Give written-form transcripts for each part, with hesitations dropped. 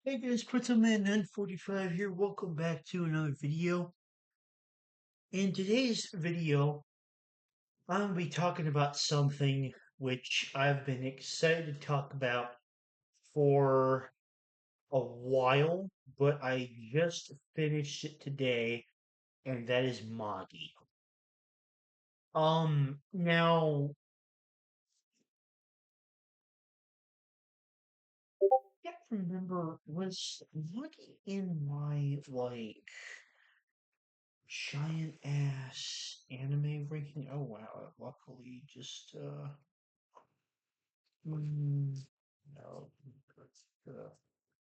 Hey guys, Pretzelman 945 here. Welcome back to another video. In today's video, I'm going to be talking about something which I've been excited to talk about for a while, but I just finished it today, and that is Magi. Now, I can't remember, was Magi in my, giant ass anime ranking? Oh wow, luckily no.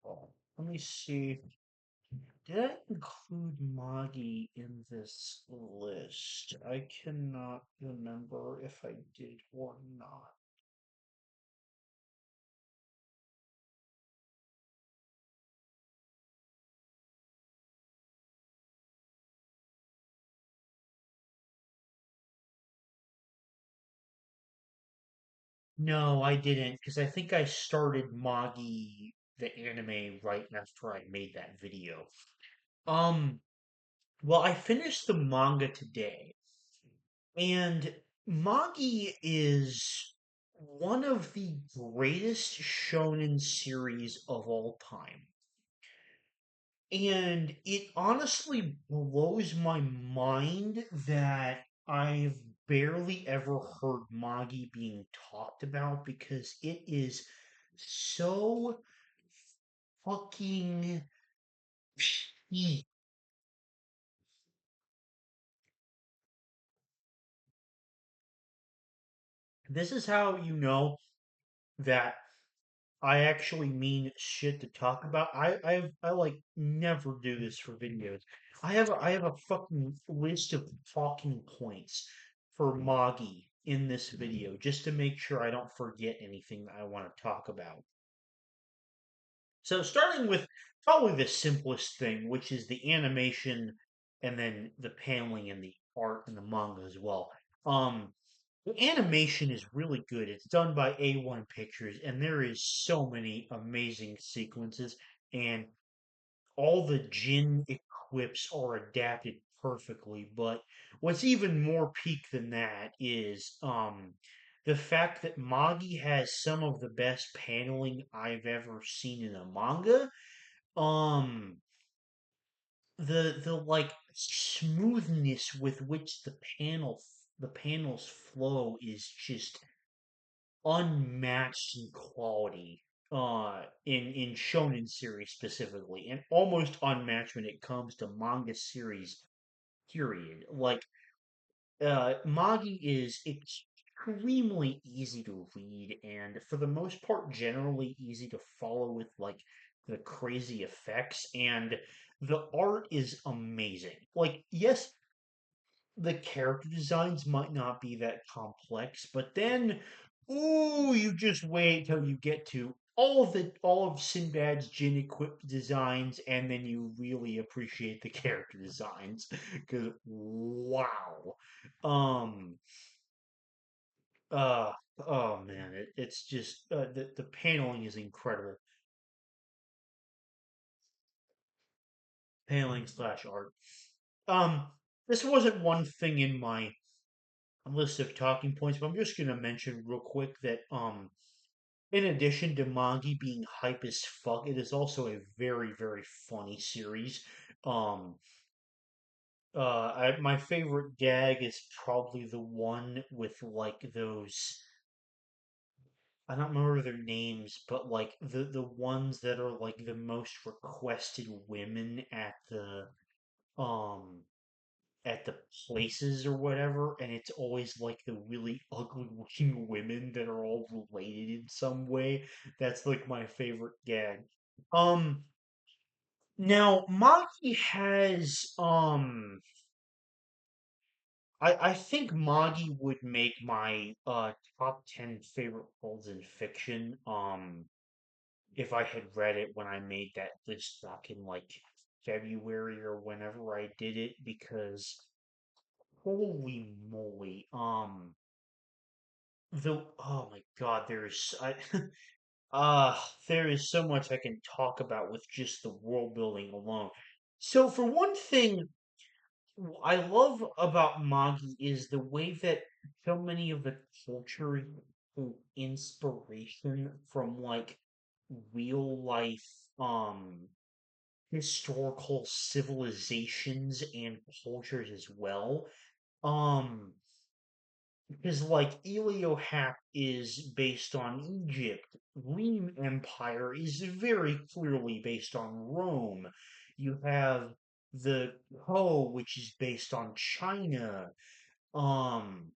Oh, let me see. Did I include Magi in this list? I cannot remember if I did or not. No, I didn't, because I think I started Magi the anime right after I made that video. Um, well, I finished the manga today, and Magi is one of the greatest shonen series of all time. And it honestly blows my mind that I've barely ever heard Magi being talked about because it is so fucking peak. This is how you know that I actually mean shit to talk about. I like never do this for videos. I have a fucking list of talking points for Magi in this video just to make sure I don't forget anything that I want to talk about. So starting with probably the simplest thing, which is the animation and then the paneling and the art in the manga as well. Um, the animation is really good. It's done by A1 Pictures, and there is so many amazing sequences, and all the Jin equips are adapted perfectly. But what's even more peak than that is the fact that Magi has some of the best paneling I've ever seen in a manga. Um, the like smoothness with which the panels flow is just unmatched in quality in shonen series specifically, and almost unmatched when it comes to manga series period. Magi is extremely easy to read, and for the most part generally easy to follow with like the crazy effects, and the art is amazing. Like, yes, the character designs might not be that complex, but then, ooh, you just wait till you get to all of Sinbad's Jin equipped designs, and then you really appreciate the character designs. Because wow, um, uh, oh man, it's just the paneling is incredible. Paneling slash art. Um, this wasn't one thing in my list of talking points, but I'm just gonna mention real quick that in addition to Magi being hype as fuck, it is also a very, very funny series. Um my favorite gag is probably the one with like those, I don't remember their names, but like the ones that are like the most requested women um at the places or whatever, and it's always like the really ugly looking women that are all related in some way. That's like my favorite gag. Um, Now Magi has I think Magi would make my top 10 favorite holds in fiction if I had read it when I made that list back in like February or whenever I did it, because holy moly. The Oh my God, there's There is so much I can talk about with just the world building alone. So, for one thing, I love about Magi is the way that so many of the culture pull inspiration from like real life, historical civilizations and cultures as well. Um, because like Eliohap is based on Egypt, Rheme Empire is very clearly based on Rome. You have the Ho, which is based on China. Um,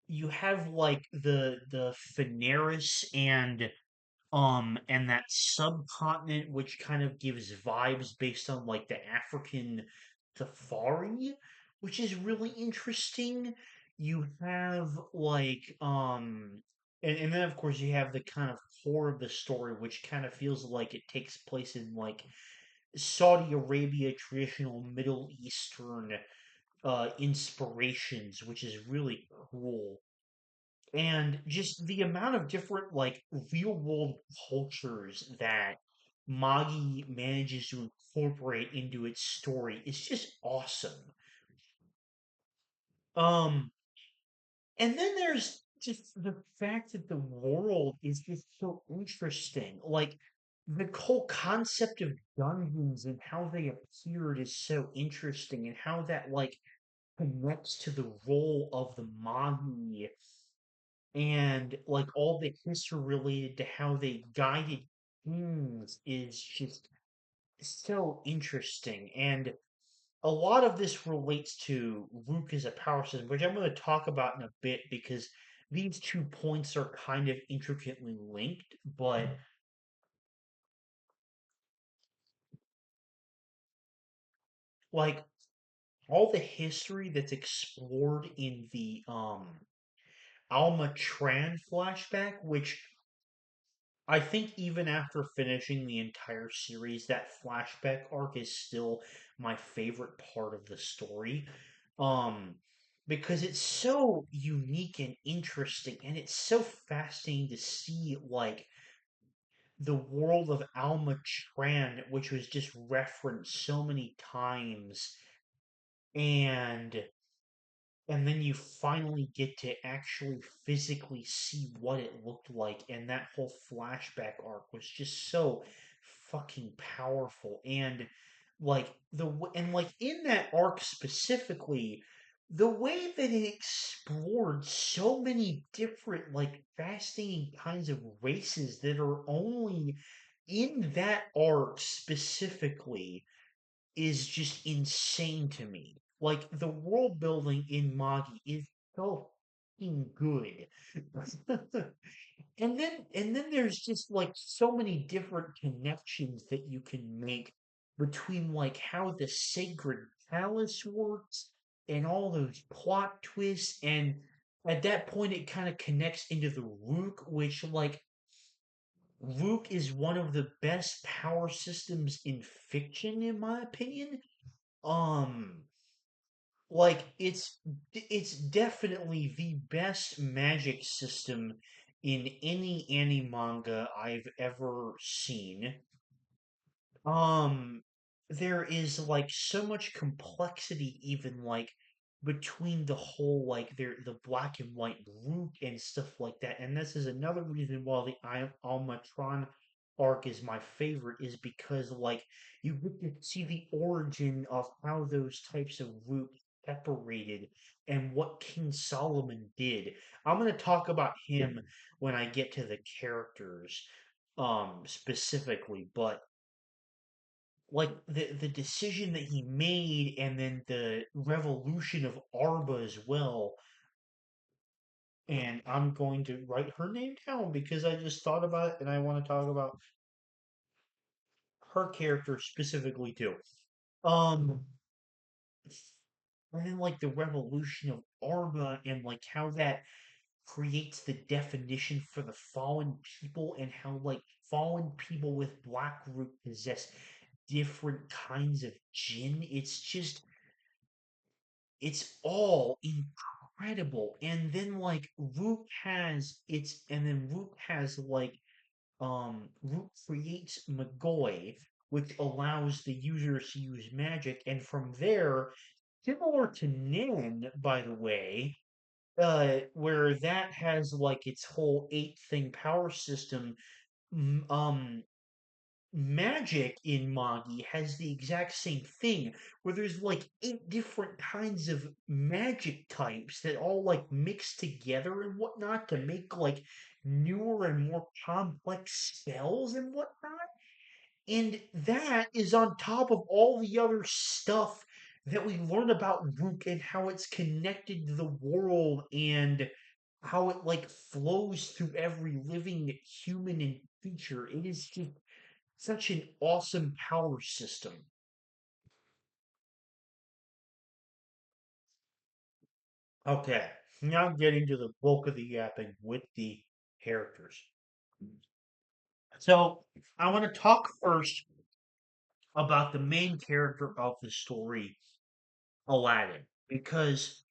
you have like the Phaneris and that subcontinent which kind of gives vibes based on like the African safari, which is really interesting. You have like and then of course you have the kind of core of the story which kind of feels like it takes place in like Saudi Arabia traditional Middle Eastern inspirations, which is really cool. And just the amount of different like real world cultures that Magi manages to incorporate into its story is just awesome. Um, and then there's just the fact that the world is just so interesting. Like the whole concept of dungeons and how they appeared is so interesting, and how that like connects to the role of the Magi and like all the history related to how they guided kings is just so interesting. And a lot of this relates to Rook as a power system, which I'm going to talk about in a bit because these two points are kind of intricately linked. But like all the history that's explored in the Alma Tran flashback, which I think even after finishing the entire series, that flashback arc is still my favorite part of the story. Um, because it's so unique and interesting, and it's so fascinating to see like the world of Alma Tran, which was just referenced so many times, and and then you finally get to actually physically see what it looked like, and that whole flashback arc was just so fucking powerful. And like and like in that arc specifically, the way that it explored so many different like fascinating kinds of races that are only in that arc specifically is just insane to me. Like the world building in Magi is so fucking good. And then there's just like so many different connections that you can make between like how the sacred palace works and all those plot twists. And at that point it kind of connects into the Rook, which like Rook is one of the best power systems in fiction in my opinion. um like it's definitely the best magic system in any anime manga I've ever seen. um there is like so much complexity even like between the whole like the black and white root and stuff like that. And this is another reason why the Almatron arc is my favorite, is because like you get to see the origin of how those types of root separated and what King Solomon did. I'm going to talk about him when I get to the characters specifically. But like the decision that he made, and then the revolution of Arba as well. And I'm going to write her name down because I just thought about it and I want to talk about her character specifically too. Um and then like the revolution of Arba and like how that creates the definition for the fallen people, and how like fallen people with black root possess different kinds of jinn. It's all incredible. And then like Rook has like Root creates Magi, which allows the user to use magic, and from there, similar to Nin, by the way, where that has like its whole eight thing power system. Magic in Magi has the exact same thing, where there's like eight different kinds of magic types that all like mix together and whatnot to make like newer and more complex spells and whatnot. And that is on top of all the other stuff that we learn about Rook and how it's connected to the world and how it like flows through every living human and creature. It is just such an awesome power system. Okay, now getting to the bulk of the yapping with the characters. So I want to talk first about the main character of the story, Aladdin, because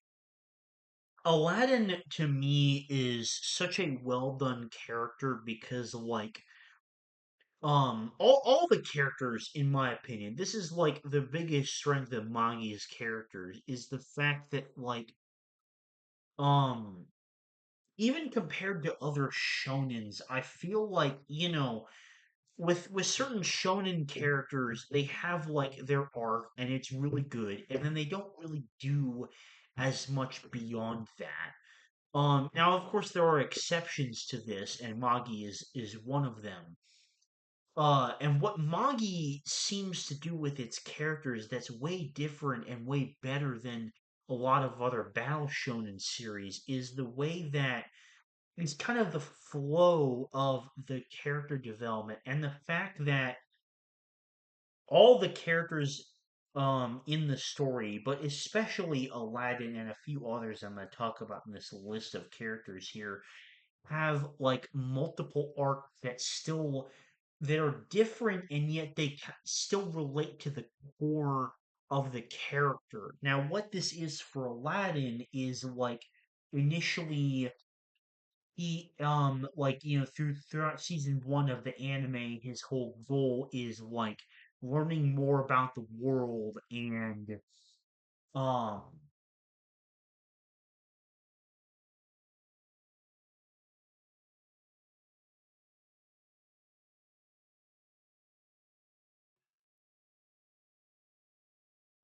Aladdin to me is such a well done character because all the characters in my opinion, this is like the biggest strength of Magi's characters is the fact that um even compared to other shonens, I feel like, with certain shonen characters, they have like their arc and it's really good, and then they don't really do as much beyond that. Now of course there are exceptions to this, and Magi is one of them. And what Magi seems to do with its characters that's way different and way better than a lot of other Battle Shonen series is the way that it's kind of the flow of the character development and the fact that all the characters in the story, but especially Aladdin and a few others I'm going to talk about in this list of characters here, have like multiple arcs that are different and yet they still relate to the core of the character. Now, what this is for Aladdin is like initially he like throughout season one of the anime his whole goal is like learning more about the world um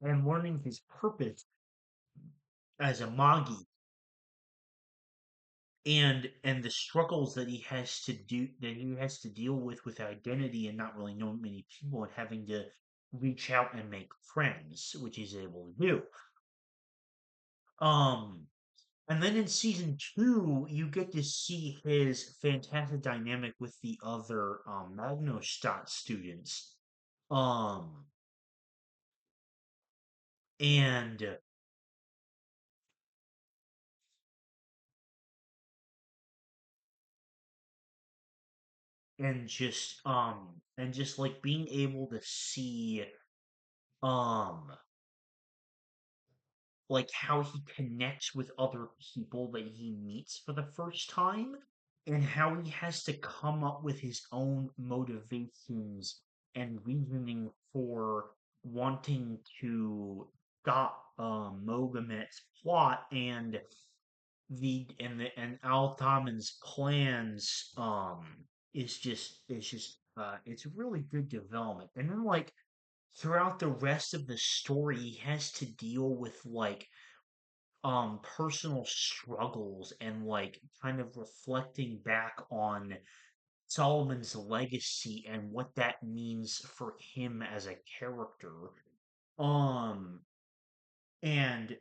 and learning his purpose as a magi and the struggles that he has to deal with identity and not really knowing many people and having to reach out and make friends, which he's able to do. um And then in season two, you get to see his fantastic dynamic with the other Magnostat students. Um, and and just like being able to see um like how he connects with other people that he meets for the first time and how he has to come up with his own motivations and reasoning for wanting to stop Mogamet's plot and and Althamon's plans it's really good development. And then like throughout the rest of the story he has to deal with like personal struggles and like kind of reflecting back on Solomon's legacy and what that means for him as a character. Um and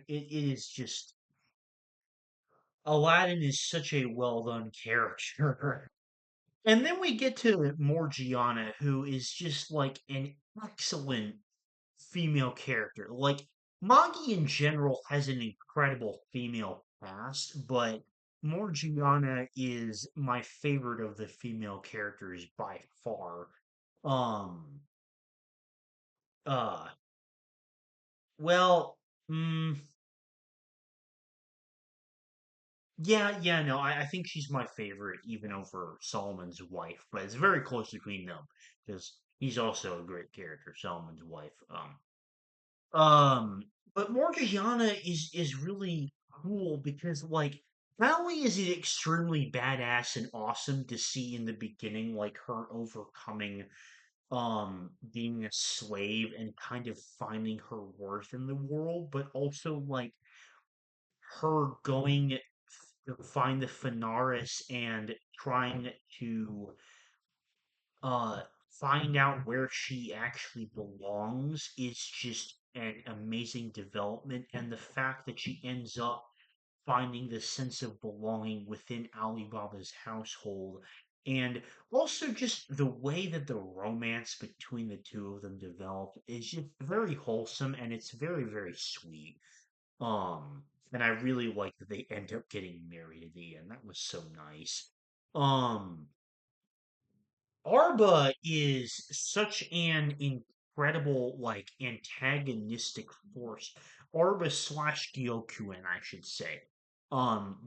it is just Aladdin is such a well done character. And then we get to Morgiana, who is just like an excellent female character. Like Magi in general has an incredible female cast, but Morgiana is my favorite of the female characters by far. Um uh well, mm, Yeah, yeah, no, I think she's my favorite, even over Solomon's wife, but it's very close between them because he's also a great character, Solomon's wife. Um, but Morgiana is really cool because like not only is it extremely badass and awesome to see in the beginning, like her overcoming being a slave and kind of finding her worth in the world, but also like her going to find the Fenaris and trying to uh find out where she actually belongs is just an amazing development, and the fact that she ends up finding the sense of belonging within Alibaba's household, and also just the way that the romance between the two of them developed is just very wholesome, and it's very, very sweet. Um, and I really like that they end up getting married at the end. That was so nice. Um, Arba is such an incredible, like, antagonistic force. Arba slash Gyokuen, I should say.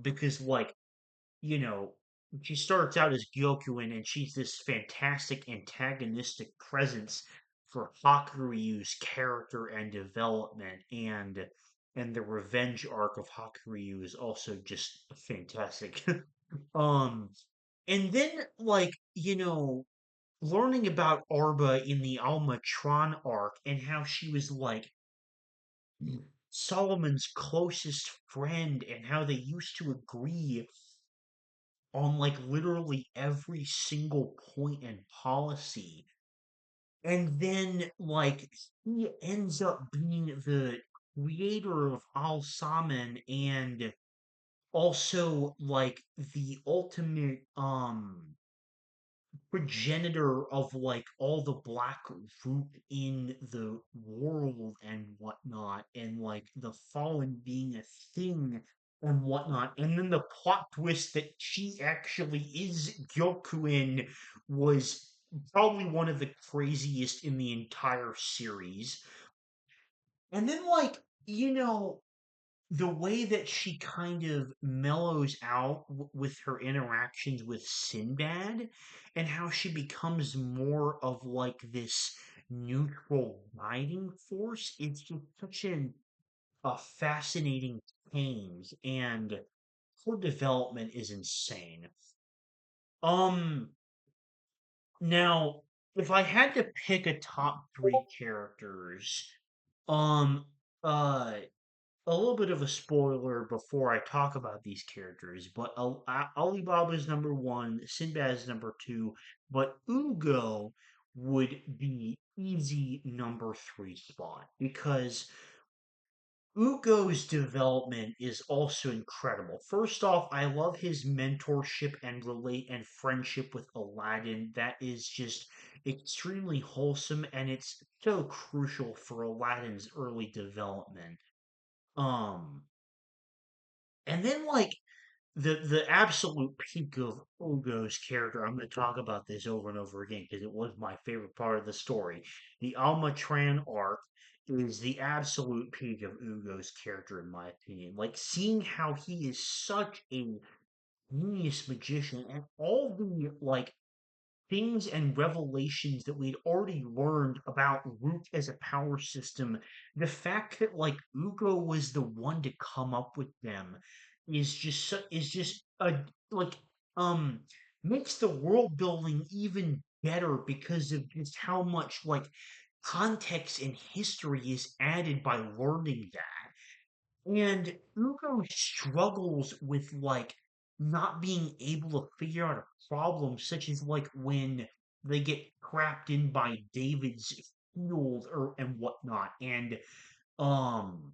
Because like, you know, she starts out as Gyokuen and she's this fantastic antagonistic presence for Hakuryu's character and development, and the revenge arc of Hakuryu is also just fantastic. um and then like, learning about Arba in the Almatron arc and how she was like Solomon's closest friend and how they used to agree on like literally every single point in policy. And then like he ends up being the creator of Al Saman and also like the ultimate progenitor of like all the black root in the world and whatnot, and like the fallen being a thing and whatnot. And then the plot twist that she actually is Gyokuin was probably one of the craziest in the entire series. And then, like, you know, the way that she kind of mellows out with her interactions with Sinbad and how she becomes more of like this neutral guiding force. It's just such a fascinating change, and her development is insane. Um, Now, if I had to pick a top three characters, um, uh, a little bit of a spoiler before I talk about these characters, but Alibaba's number one, Sinbad's number two, but Ugo would be easy number three spot because Ugo's development is also incredible. First off, I love his mentorship and relate and friendship with Aladdin. That is just extremely wholesome, and it's so crucial for Aladdin's early development. Um, and then like the absolute peak of Ugo's character, I'm going to talk about this over and over again because it was my favorite part of the story. The Almatran arc is the absolute peak of Ugo's character, in my opinion. Like seeing how he is such a genius magician and all the like things and revelations that we'd already learned about Root as a power system, the fact that like Ugo was the one to come up with them is just a like um makes the world building even better because of just how much like context and history is added by learning that. And Ugo struggles with like not being able to figure out a problem, such as like when they get trapped in by David's field or and whatnot. And um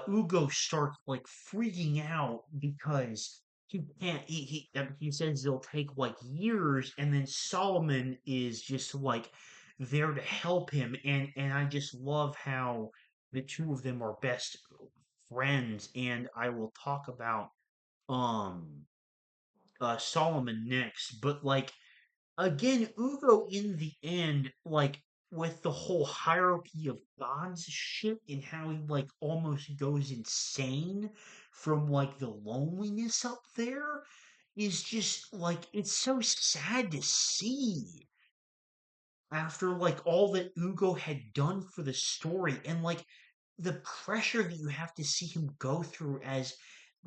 Ugo starts like freaking out because he can't he says it'll take like years, and then Solomon is just like there to help him, and I just love how the two of them are best friends. And I will talk about um Solomon next, but like again, Ugo in the end, like with the whole hierarchy of gods shit and how he like almost goes insane from like the loneliness up there is just like it's so sad to see after like all that Ugo had done for the story and like the pressure that you have to see him go through as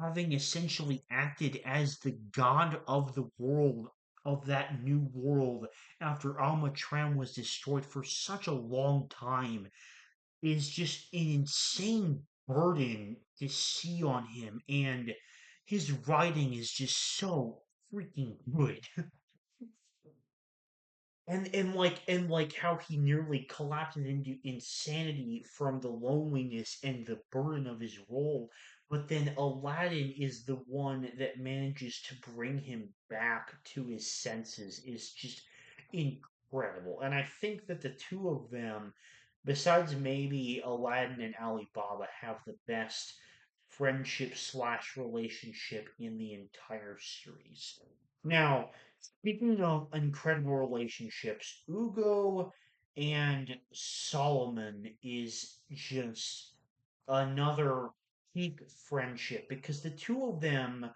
having essentially acted as the god of the world of that new world after Almatran was destroyed for such a long time is just an insane burden to see on him and his writing is just so freaking good. And how he nearly collapses into insanity from the loneliness and the burden of his role, but then Aladdin is the one that manages to bring him back to his senses is just incredible. And I think that the two of them, besides maybe Aladdin and Alibaba, have the best friendship slash relationship in the entire series. Now, speaking of incredible relationships, Ugo and Solomon is just another peak friendship because the two of them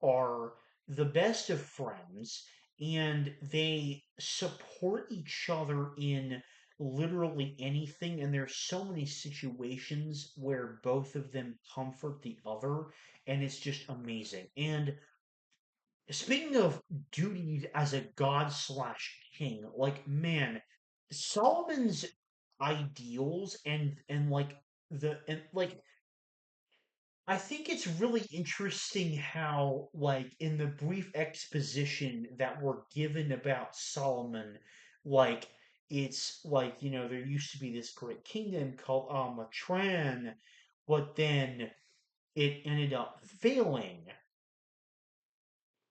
are the best of friends and they support each other in literally anything. And there's so many situations where both of them comfort the other, and it's just amazing. And speaking of duties as a god slash king, like man, Solomon's ideals and like the and like I think it's really interesting how like in the brief exposition that we're given about Solomon, like it's like, there used to be this great kingdom called Matran, but then it ended up failing.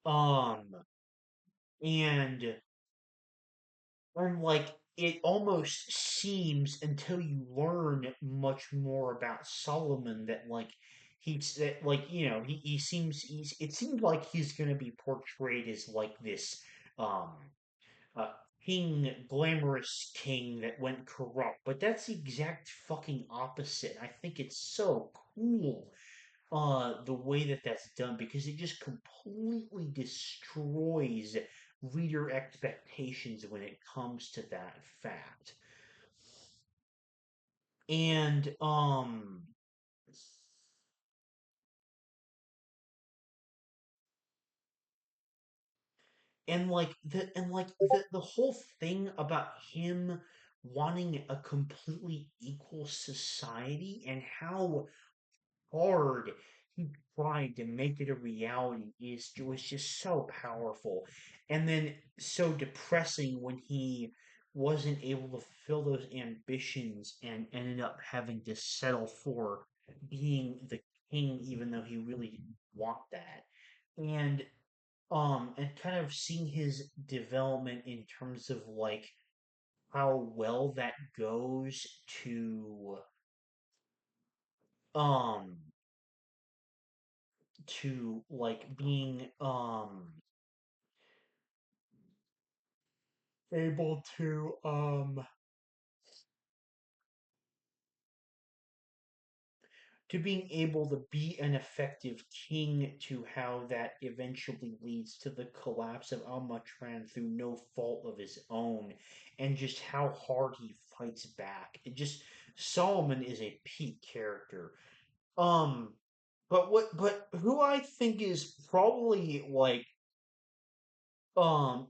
Um and like it almost seems until you learn much more about Solomon that like he's that like he seems it seems like he's gonna be portrayed as like this um uh, king, glamorous king that went corrupt, but that's the exact fucking opposite. I think it's so cool the way that that's done because it just completely destroys reader expectations when it comes to that fact. And the whole thing about him wanting a completely equal society and how hard he tried to make it a reality is was just so powerful and then so depressing when he wasn't able to fulfill those ambitions and ended up having to settle for being the king even though he really didn't want that and kind of seeing his development in terms of like how well that goes um to like being able to being able to be an effective king to how that eventually leads to the collapse of Al-Matran through no fault of his own and just how hard he fights back. It just Solomon is a peak character. Um but who I think is probably like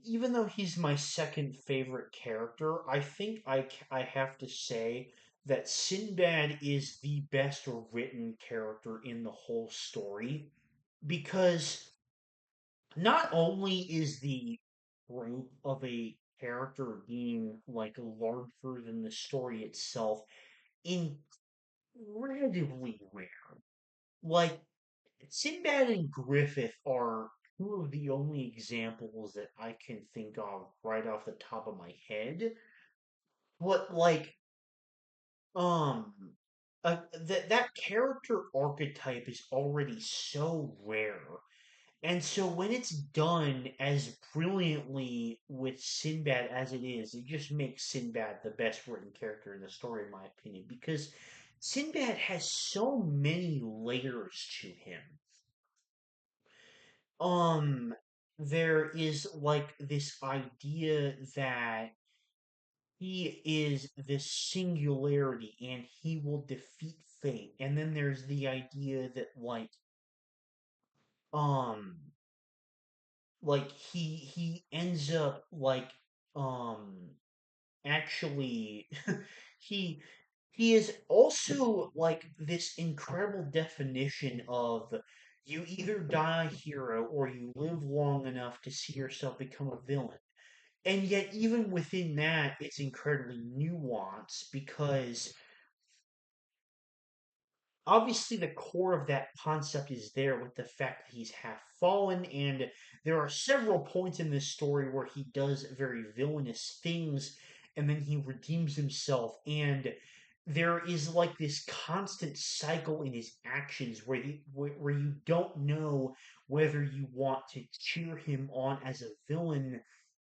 even though he's my second favorite character, I think I have to say that Sinbad is the best written character in the whole story because not only is the trope of a character being like larger than the story itself incredibly rare. Like Sinbad and Griffith are two of the only examples that I can think of right off the top of my head. But um, that character archetype is already so rare, and so when it's done as brilliantly with Sinbad as it is, it just makes Sinbad the best written character in the story, in my opinion, because Sinbad has so many layers to him um there is like this idea that he is this singularity and he will defeat fate. And then there's the idea that um he ends up um actually he he is also like this incredible definition of you either die a hero or you live long enough to see yourself become a villain. And yet even within that it's incredibly nuanced because obviously the core of that concept is there with the fact that he's half fallen, and there are several points in this story where he does very villainous things and then he redeems himself, and there is like this constant cycle in his actions where you don't know whether you want to cheer him on as a villain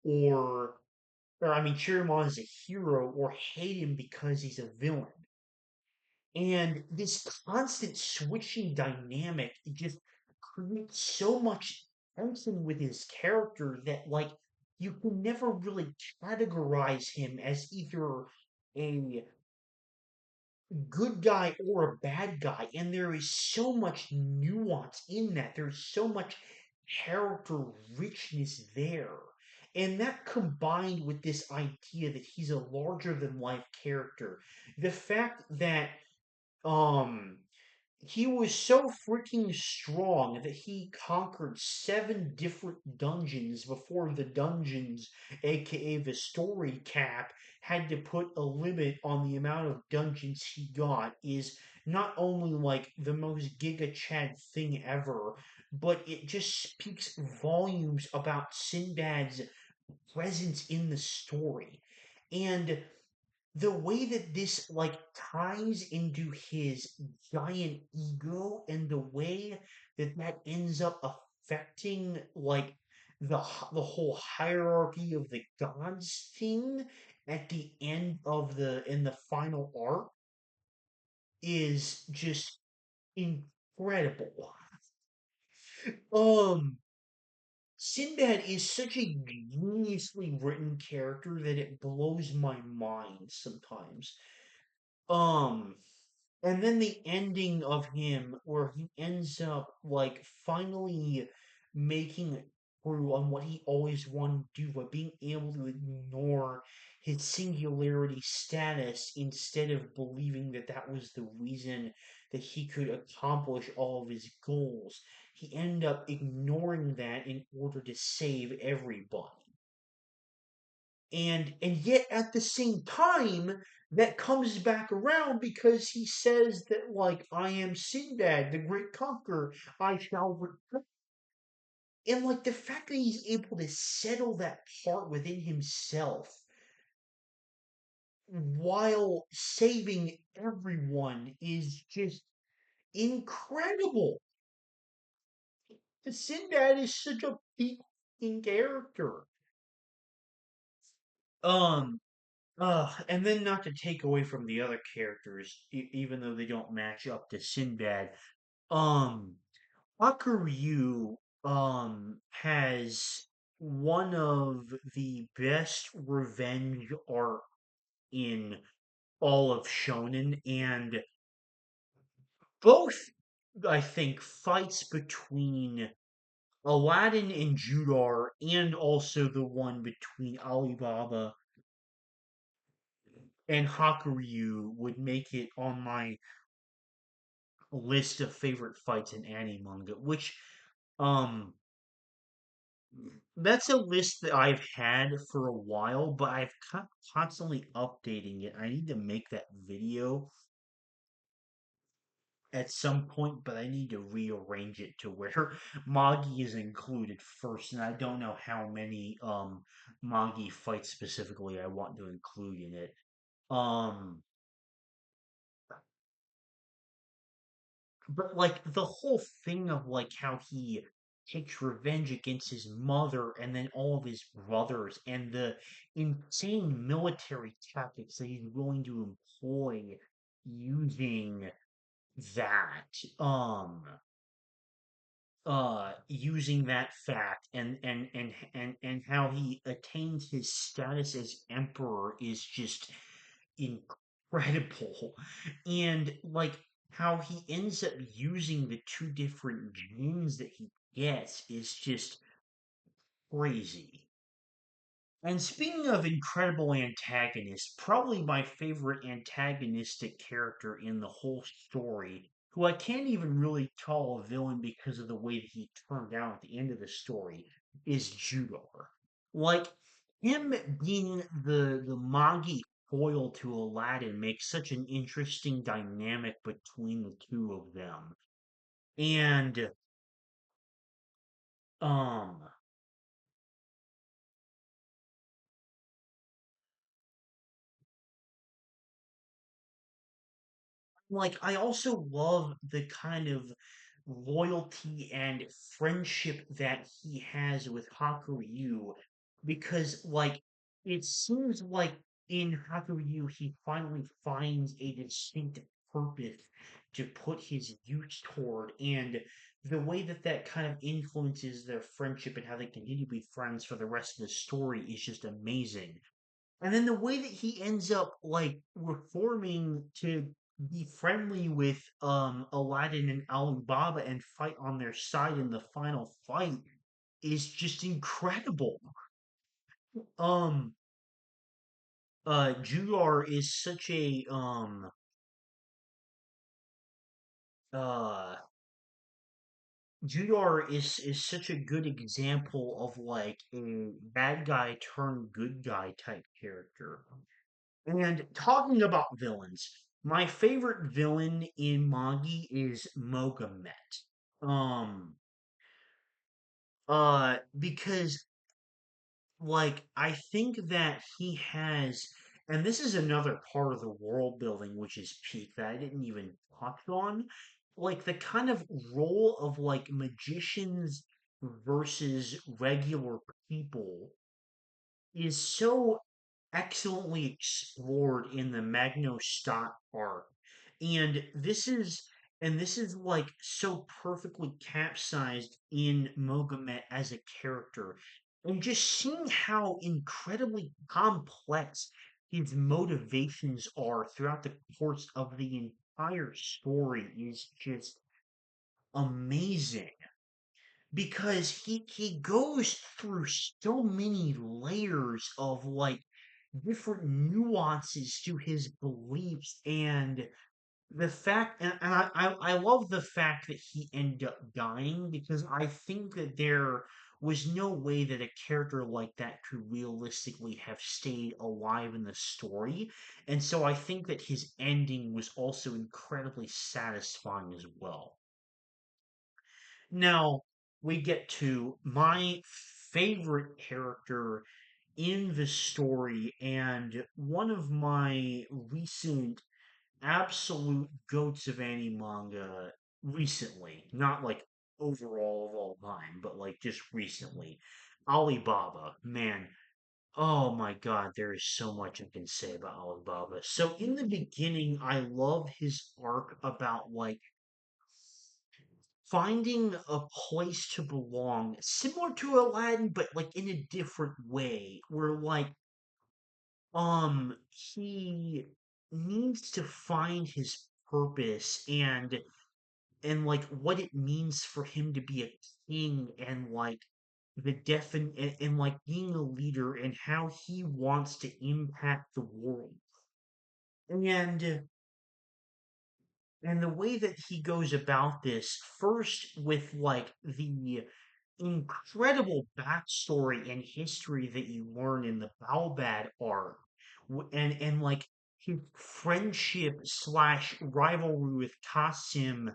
or or I mean cheer him on as a hero or hate him because he's a villain. And this constant switching dynamic just creates so much tension with his character that you can never really categorize him as either a good guy or a bad guy. And there is so much nuance in that. There's so much character richness there. And that combined with this idea that he's a larger than life character, the fact that um he was so freaking strong that he conquered seven different dungeons before the dungeons, aka the story cap, had to put a limit on the amount of dungeons he got is not only like the most Giga Chad thing ever, but it just speaks volumes about Sinbad's presence in the story. And the way that this ties into his giant ego and the way that that ends up affecting the whole hierarchy of the gods thing at the end of the in the final arc is just incredible. um Sinbad is such a geniusly written character that it blows my mind sometimes. um And then the ending of him, where he ends up finally making it through on what he always wanted to do by being able to ignore his singularity status instead of believing that that was the reason that he could accomplish all of his goals. He ended up ignoring that in order to save everybody. And yet at the same time that comes back around because he says that I am Sinbad the great conqueror, I shall return. And the fact that he's able to settle that part within himself while saving everyone is just incredible. The Sinbad is such a peak character. um and then not to take away from the other characters, even though they don't match up to Sinbad, um, Hakuryu, has one of the best revenge art in all of shonen, and both, I think, fights between Aladdin and Judar, and also the one between Alibaba and Hakuryu would make it on my list of favorite fights in anime manga, which um that's a list that I've had for a while, but I've constantly updating it. I need to make that video at some point, but I need to rearrange it to where Magi is included first, and I don't know how many Magi fights specifically I want to include in it. Um But the whole thing of how he takes revenge against his mother and then all of his brothers and the insane military tactics that he's willing to employ using that. using that fact and how he attains his status as emperor is just incredible. And like how he ends up using the two different genes that he gets is just crazy. And speaking of incredible antagonists, probably my favorite antagonistic character in the whole story, who I can't even really call a villain because of the way that he turned out at the end of the story, is Judor. Like him being the Magi foil to Aladdin makes such an interesting dynamic between the two of them. And um like I also love the kind of loyalty and friendship that he has with Hakuryu because like it seems like in Hakuryu he finally finds a distinct purpose to put his youth toward, and the way that that kind of influences their friendship and how they continue to be friends for the rest of the story is just amazing. And then the way that he ends up like reforming to be friendly with Aladdin and Alibaba and fight on their side in the final fight is just incredible. Um Judar is such a uh Judar is such a good example of like a bad guy turned good guy type character. And talking about villains, my favorite villain in Magi is Mogamet. Um, because like I think that he has, and this is another part of the world building which is peak that I didn't even touch on, like the kind of role of like magicians versus regular people is so excellently explored in the Magno Stott arc. And this is like so perfectly capsized in Mogamet as a character. And just seeing how incredibly complex his motivations are throughout the course of the entire story is just amazing because he goes through so many layers of like different nuances to his beliefs and the fact and I love the fact that he ended up dying because I think that there was no way that a character like that could realistically have stayed alive in the story. And so I think that his ending was also incredibly satisfying as well. Now we get to my favorite character in the story and one of my recent absolute goats of anime manga recently, not like overall of all time, but like just recently. Alibaba, man, oh my god, there is so much I can say about Alibaba. So in the beginning, I love his arc about like finding a place to belong, similar to Aladdin, but like in a different way, where like he needs to find his purpose and like what it means for him to be a king and like and like being a leader and how he wants to impact the world. And and the way that he goes about this first with like the incredible backstory and history that you learn in the Balbad arc, and like his friendship slash rivalry with Kasim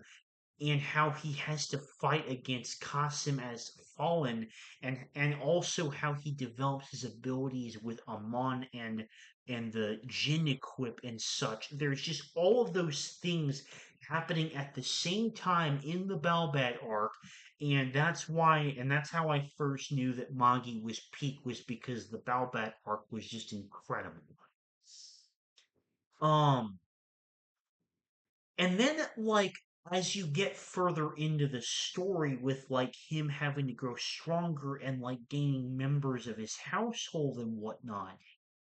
and how he has to fight against Kasim as fallen, and also how he develops his abilities with Amon and the Jinn equip and such. There's just all of those things happening at the same time in the Balbat arc, and that's how I first knew that Magi was peak was because the Balbat arc was just incredible. Um, and then like as you get further into the story with like him having to grow stronger and like gaining members of his household and whatnot,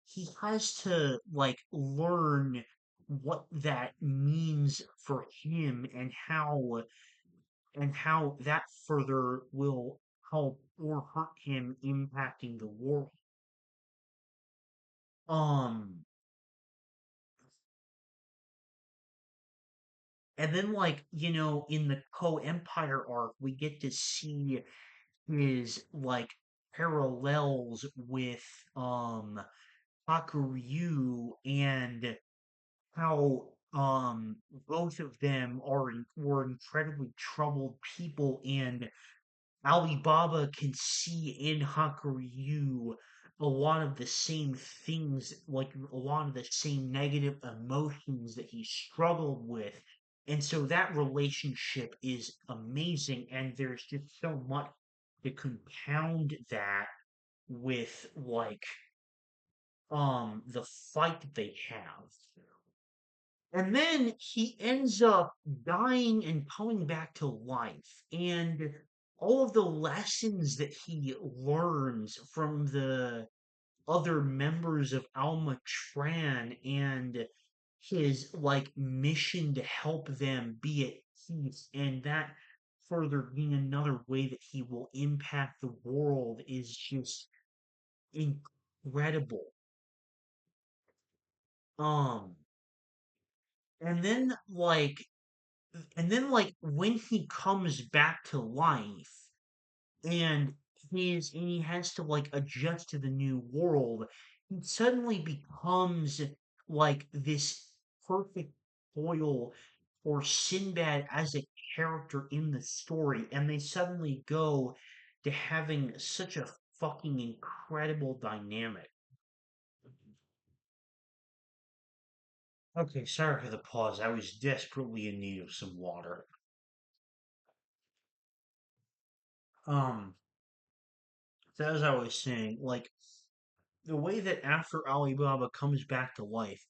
he has to like learn what that means for him and how that further will help or hurt him impacting the world. Um and then like, in the Co-Empire arc, we get to see his like parallels with um Hakuryu and how both of them were incredibly troubled people, and Alibaba can see in Hakuryu a lot of the same things, like a lot of the same negative emotions that he struggled with. And so that relationship is amazing, and there's just so much to compound that with like the fight that they have. And then he ends up dying and coming back to life. And all of the lessons that he learns from the other members of Alma Tran and his like mission to help them be at peace, and that further being another way that he will impact the world, is just incredible. Um, and then like when he comes back to life and he has to like adjust to the new world, he suddenly becomes like this perfect foil for Sinbad as a character in the story, and they suddenly go to having such a fucking incredible dynamic. Okay, sorry for the pause. I was desperately in need of some water. Um, so as I was saying, like the way that after Alibaba comes back to life,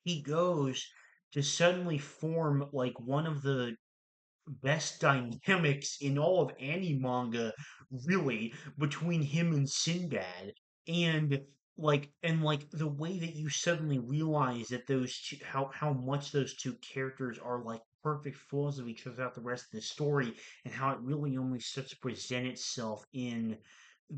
he goes to suddenly form like one of the best dynamics in all of anime manga, really, between him and Sinbad. And like the way that you suddenly realize that those two, how much those two characters are like perfect flaws of each other throughout the rest of the story, and how it really only starts to present itself in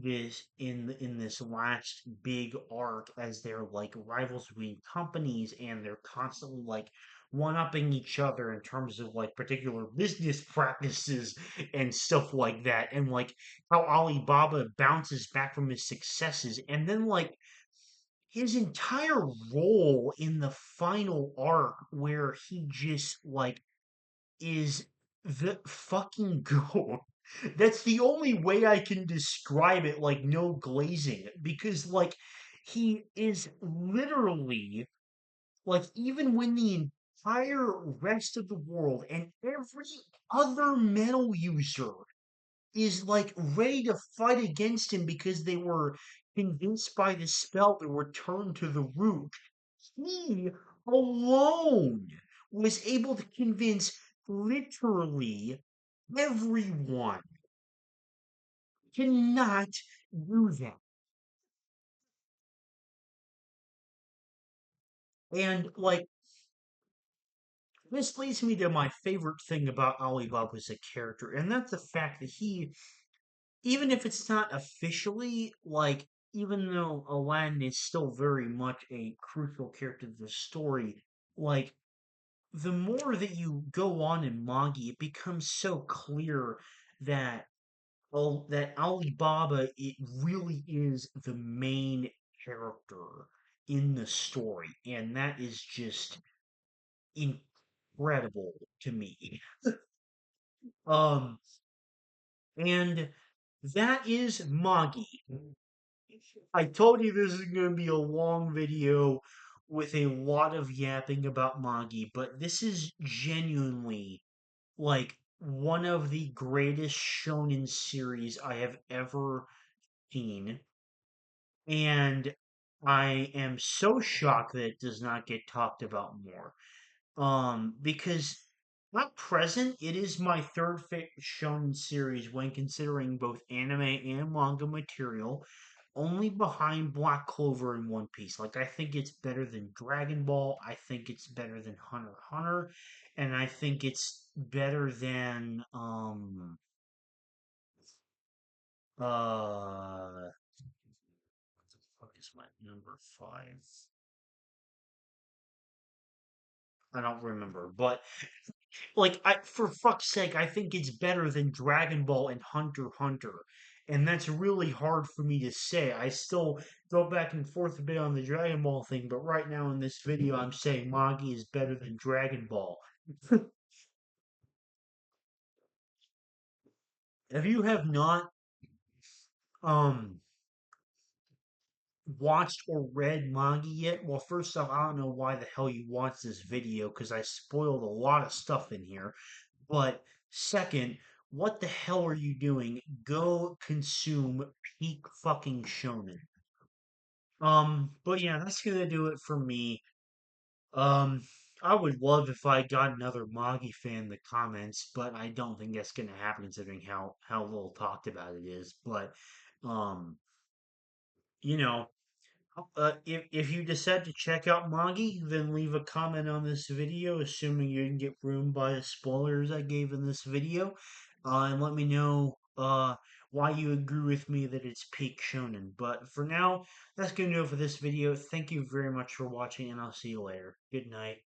this last big arc as they're like rivals between companies, and they're constantly like one-upping each other in terms of like particular business practices and stuff like that, and like how Alibaba bounces back from his successes, and then like his entire role in the final arc where he just like is the fucking goat. That's the only way I can describe it, like no glazing, because like he is literally like, even when the entire rest of the world and every other metal user is like ready to fight against him because they were convinced by the spell to return to the root, he alone was able to convince literally everyone to not do that. And like, this leads me to my favorite thing about Alibaba as a character, and that's the fact that he, even if it's not officially, like, even though Aladdin is still very much a crucial character to the story, like, the more that you go on in Magi, it becomes so clear that that Alibaba, it really is the main character in the story, and that is just incredible to me. Um, and that is Magi. I told you this is going to be a long video with a lot of yapping about Magi, but this is genuinely like one of the greatest shonen series I have ever seen. And I am so shocked that it does not get talked about more. Because At present, it is my third favorite shonen series when considering both anime and manga material, only behind Black Clover and One Piece. Like, I think it's better than Dragon Ball, I think it's better than Hunter x Hunter, and I think it's better than, what the fuck is my number five? I don't remember, but like I for fuck's sake, I think it's better than Dragon Ball and Hunter x Hunter. And that's really hard for me to say. I still go back and forth a bit on the Dragon Ball thing, but right now in this video I'm saying Magi is better than Dragon Ball. If you have not um watched or read Magi yet, well first off, I don't know why the hell you watched this video because I spoiled a lot of stuff in here. But second, what the hell are you doing? Go consume peak fucking shonen. But yeah, that's gonna do it for me. Um, I would love if I got another Magi fan in the comments, but I don't think that's gonna happen considering how little talked about it is. But um, you know, if you decide to check out Magi, then leave a comment on this video, assuming you didn't get ruined by the spoilers I gave in this video, and let me know why you agree with me that it's peak shonen. But for now, that's gonna do it for this video. Thank you very much for watching, and I'll see you later. Good night.